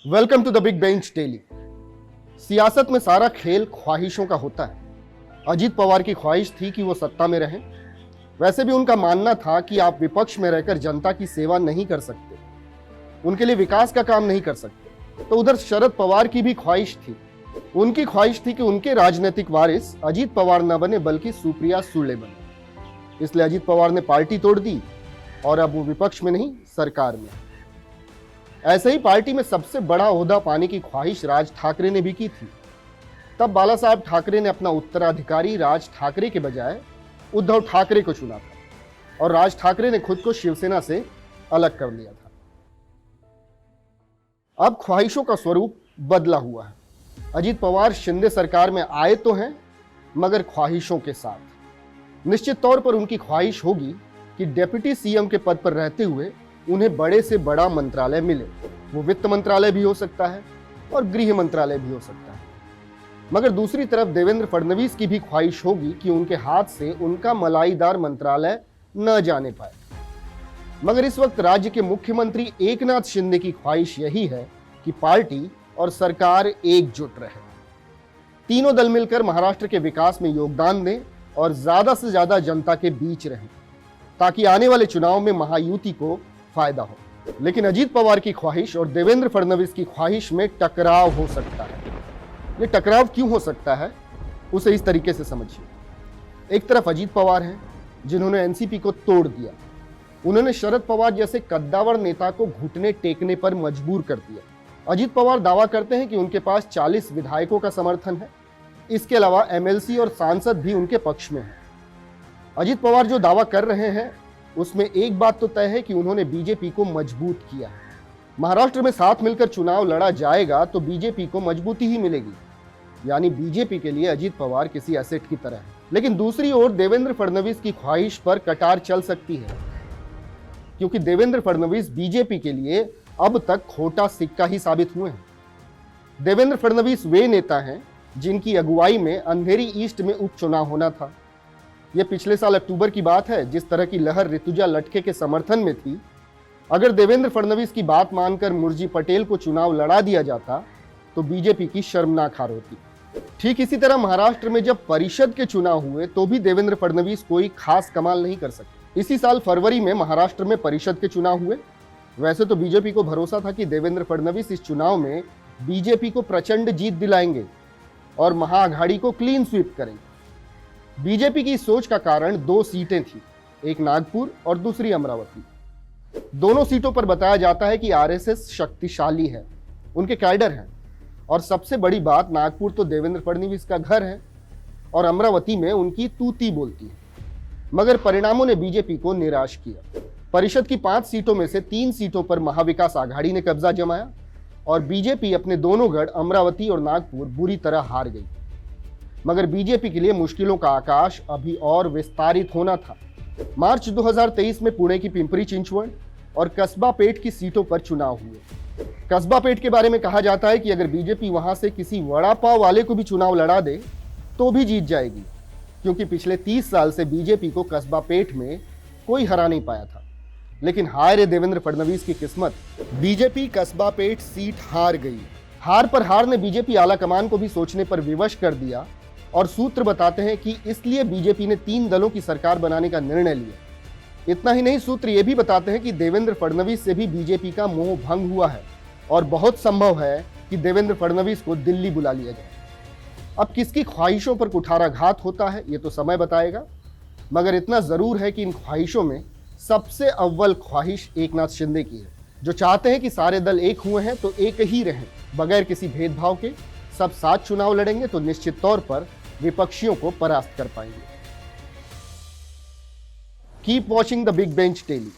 Welcome to the Big Bench Daily. सियासत में सारा खेल ख्वाहिशों का होता है। अजीत पवार की ख्वाहिश थी कि वो सत्ता में रहें। वैसे भी उनका मानना था कि आप विपक्ष में रहकर जनता की सेवा नहीं कर सकते, उनके लिए विकास का काम नहीं कर सकते। तो उधर शरद पवार की भी ख्वाहिश थी। उनकी ख्वाहिश थी कि उनके राजनीतिक वारिस अजीत पवार न बने बल्कि सुप्रिया सुले बने। इसलिए अजीत पवार ने पार्टी तोड़ दी और अब वो विपक्ष में नहीं, सरकार में। ऐसे ही पार्टी में सबसे बड़ा ओहदा पाने की ख्वाहिश राज ठाकरे ने भी की थी। तब बाला साहब ठाकरे ने अपना उत्तराधिकारी राज ठाकरे के बजाय उद्धव ठाकरे को चुना था और राज ठाकरे ने खुद को शिवसेना से अलग कर लिया था। अब ख्वाहिशों का स्वरूप बदला हुआ है। अजीत पवार शिंदे सरकार में आए तो हैं, मगर ख्वाहिशों के साथ। निश्चित तौर पर उनकी ख्वाहिश होगी कि डिप्टी सीएम के पद पर रहते हुए उन्हें बड़े से बड़ा मंत्रालय मिले। वो वित्त मंत्रालय भी हो सकता है और गृह मंत्रालय भी हो सकता है। मगर दूसरी तरफ देवेंद्र फडणवीस की भी ख्वाहिश होगी कि उनके हाथ से उनका मलाईदार मंत्रालय न जाने पाए। मगर इस वक्त राज्य के मुख्यमंत्री एकनाथ शिंदे की ख्वाहिश यही है कि पार्टी और सरकार एकजुट रहे। तीनों दल मिलकर महाराष्ट्र के विकास में योगदान दें और ज्यादा से ज्यादा जनता के बीच रहें, ताकि आने वाले चुनाव में महायुति को फायदा हो। लेकिन अजीत पवार की ख्वाहिश और देवेंद्र फडणवीस की ख्वाहिश में टकराव हो सकता है। ये टकराव क्यों हो सकता है, उसे इस तरीके से समझिए। एक तरफ अजीत पवार हैं, जिन्होंने एनसीपी को तोड़ दिया। उन्होंने शरद पवार जैसे कद्दावर नेता को घुटने टेकने पर मजबूर कर दिया। अजीत पवार दावा करते हैं कि उनके पास 40 विधायकों का समर्थन है। इसके अलावा एमएलसी और सांसद भी उनके पक्ष में हैं। अजीत पवार जो दावा कर रहे हैं उसमें एक बात तो तय है कि उन्होंने बीजेपी को मजबूत किया है। महाराष्ट्र में साथ मिलकर चुनाव लड़ा जाएगा तो बीजेपी को मजबूती ही मिलेगी, यानी बीजेपी के लिए अजीत पवार किसी एसेट की तरह है। लेकिन दूसरी ओर देवेंद्र फडणवीस की ख्वाहिश पर कटार चल सकती है, क्योंकि देवेंद्र फडणवीस बीजेपी के लिए अब तक खोटा सिक्का ही साबित हुए हैं। देवेंद्र फडणवीस वे नेता हैं जिनकी अगुवाई में अंधेरी ईस्ट में उपचुनाव होना था। यह पिछले साल अक्टूबर की बात है। जिस तरह की लहर ऋतुजा लटके के समर्थन में थी, अगर देवेंद्र फडणवीस की बात मानकर मुर्जी पटेल को चुनाव लड़ा दिया जाता तो बीजेपी की शर्मनाक हार होती। ठीक इसी तरह महाराष्ट्र में जब परिषद के चुनाव हुए तो भी देवेंद्र फडणवीस कोई खास कमाल नहीं कर सके। इसी साल फरवरी में महाराष्ट्र में परिषद के चुनाव हुए। वैसे तो बीजेपी को भरोसा था कि देवेंद्र फडणवीस इस चुनाव में बीजेपी को प्रचंड जीत दिलाएंगे और महाअघाड़ी को क्लीन स्वीप करेंगे। बीजेपी की सोच का कारण 2 सीटें थी, एक नागपुर और दूसरी अमरावती। दोनों सीटों पर बताया जाता है कि आरएसएस शक्तिशाली है, उनके कैडर हैं। और सबसे बड़ी बात, नागपुर तो देवेंद्र फडणवीस का घर है और अमरावती में उनकी तूती बोलती है। मगर परिणामों ने बीजेपी को निराश किया। परिषद की 5 सीटों में से 3 सीटों पर महाविकास आघाड़ी ने कब्जा जमाया और बीजेपी अपने दोनों गढ़ अमरावती और नागपुर बुरी तरह हार गई। मगर बीजेपी के लिए मुश्किलों का आकाश अभी और विस्तारित होना था। मार्च 2023 में पुणे की पिंपरी चिंचवड़ और कस्बा पेट की सीटों पर चुनाव हुए। कस्बा पेट के बारे में कहा जाता है कि अगर बीजेपी वहां से किसी वड़ा पाव वाले को भी चुनाव लड़ा दे तो भी जीत जाएगी, क्योंकि पिछले 30 साल से बीजेपी को कस्बा पेट में कोई हरा नहीं पाया था। लेकिन हाय रे देवेंद्र फडणवीस की किस्मत, बीजेपी कस्बा पेट सीट हार गई। हार पर हार ने बीजेपी आलाकमान को भी सोचने पर विवश कर दिया और सूत्र बताते हैं कि इसलिए बीजेपी ने 3 दलों की सरकार बनाने का निर्णय लिया। इतना ही नहीं, सूत्र ये भी बताते हैं कि देवेंद्र फडणवीस से भी बीजेपी का मोह भंग हुआ है और बहुत संभव है कि देवेंद्र फडणवीस को दिल्ली बुला लिया जाए। अब किसकी ख्वाहिशों पर कुठाराघात होता है ये तो समय बताएगा, मगर इतना जरूर है कि इन ख्वाहिशों में सबसे अव्वल ख्वाहिश एकनाथ शिंदे की है, जो चाहते हैं कि सारे दल एक हुए हैं तो एक ही रहें, बगैर किसी भेदभाव के। सब साथ चुनाव लड़ेंगे तो निश्चित तौर पर विपक्षियों को परास्त कर पाएंगे। Keep watching the Big Bench daily.